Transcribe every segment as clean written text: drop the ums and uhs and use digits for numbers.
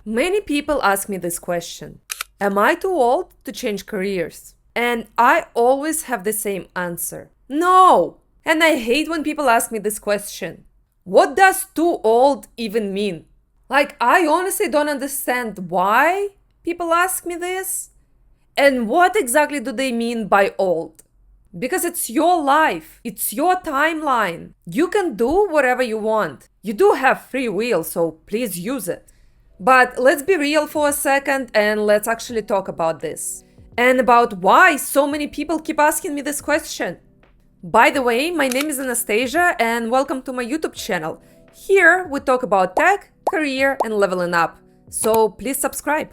Many people ask me this question. Am I too old to change careers? And I always have the same answer. No! And I hate when people ask me this question. What does too old even mean? Like, I honestly don't understand why people ask me this. And what exactly do they mean by old? Because it's your life. It's your timeline. You can do whatever you want. You do have free will, so please use it. But let's be real for a second and let's actually talk about this. And about why so many people keep asking me this question. By the way, my name is Anastasia and welcome to my YouTube channel. Here we talk about tech, career and leveling up. So please subscribe.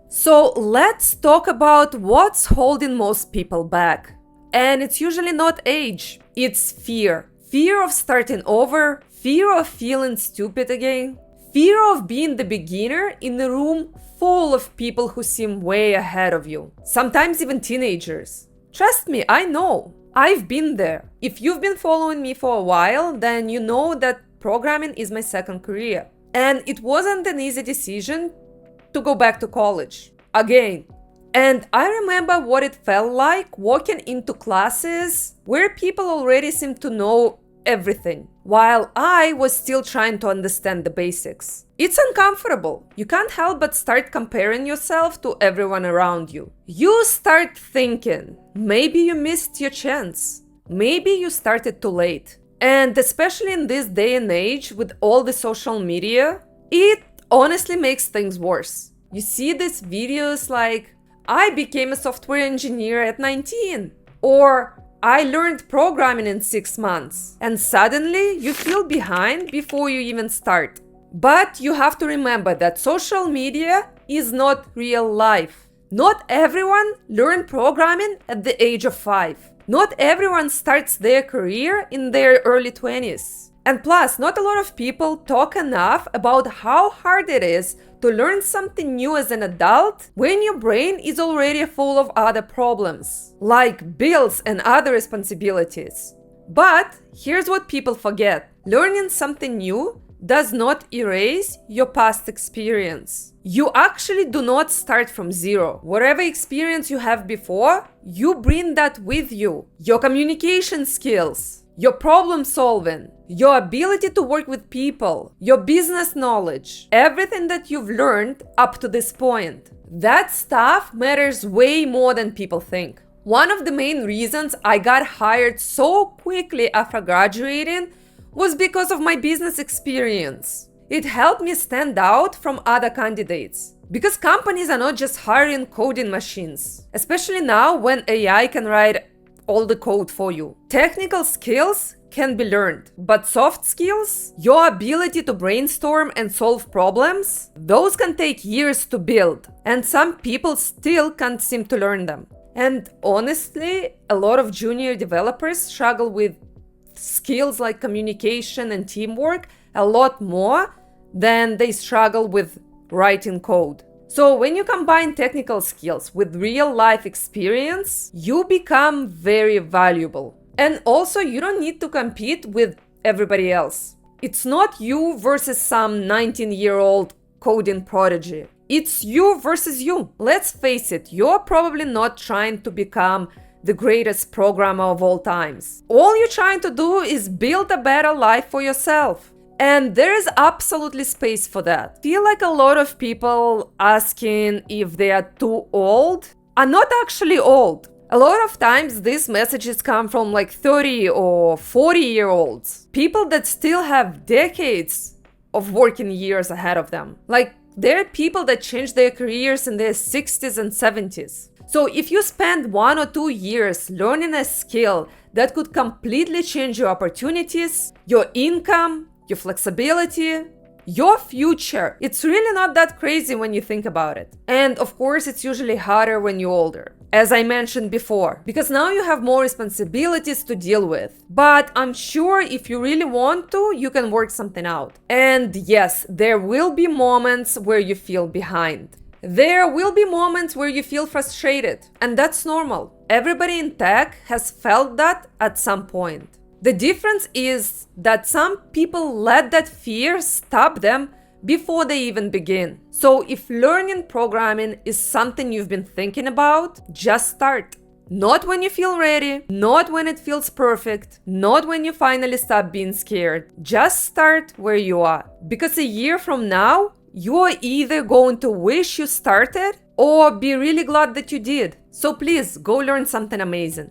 So let's talk about what's holding most people back. And it's usually not age, it's fear. Fear of starting over, fear of feeling stupid again, fear of being the beginner in a room full of people who seem way ahead of you. Sometimes even teenagers. Trust me, I know. I've been there. If you've been following me for a while, then you know that programming is my second career. And it wasn't an easy decision to go back to college. Again. And I remember what it felt like walking into classes where people already seemed to know everything, while I was still trying to understand the basics. It's uncomfortable. You can't help but start comparing yourself to everyone around you. You start thinking, maybe you missed your chance. Maybe you started too late. And especially in this day and age with all the social media, it honestly makes things worse. You see these videos like, I became a software engineer at 19, or I learned programming in 6 months, and suddenly you feel behind before you even start. But you have to remember that social media is not real life. Not everyone learned programming at the age of 5. Not everyone starts their career in their early 20s. And plus, not a lot of people talk enough about how hard it is to learn something new as an adult when your brain is already full of other problems, like bills and other responsibilities. But here's what people forget. Learning something new does not erase your past experience. You actually do not start from zero. Whatever experience you have before, you bring that with you. Your communication skills, your problem solving, your ability to work with people, your business knowledge, everything that you've learned up to this point. That stuff matters way more than people think. One of the main reasons I got hired so quickly after graduating was because of my business experience. It helped me stand out from other candidates. Because companies are not just hiring coding machines, especially now when AI can write all the code for you. Technical skills can be learned, but soft skills, your ability to brainstorm and solve problems, those can take years to build, and some people still can't seem to learn them. And honestly, a lot of junior developers struggle with skills like communication and teamwork a lot more than they struggle with writing code. So when you combine technical skills with real-life experience, you become very valuable. And also, you don't need to compete with everybody else. It's not you versus some 19-year-old coding prodigy. It's you versus you. Let's face it, you're probably not trying to become the greatest programmer of all times. All you're trying to do is build a better life for yourself. And there is absolutely space for that. I feel like a lot of people asking if they are too old are not actually old. A lot of times these messages come from like 30 or 40-year-olds. People that still have decades of working years ahead of them. Like, there are people that change their careers in their 60s and 70s. So if you spend 1 or 2 years learning a skill that could completely change your opportunities, your income, your flexibility, your future, it's really not that crazy when you think about it. And of course, it's usually harder when you're older, as I mentioned before, because now you have more responsibilities to deal with. But I'm sure if you really want to, you can work something out. And yes, there will be moments where you feel behind. There will be moments where you feel frustrated, and that's normal. Everybody in tech has felt that at some point. The difference is that some people let that fear stop them before they even begin. So if learning programming is something you've been thinking about, just start. Not when you feel ready, not when it feels perfect, not when you finally stop being scared. Just start where you are. Because a year from now, you're either going to wish you started or be really glad that you did. So please go learn something amazing.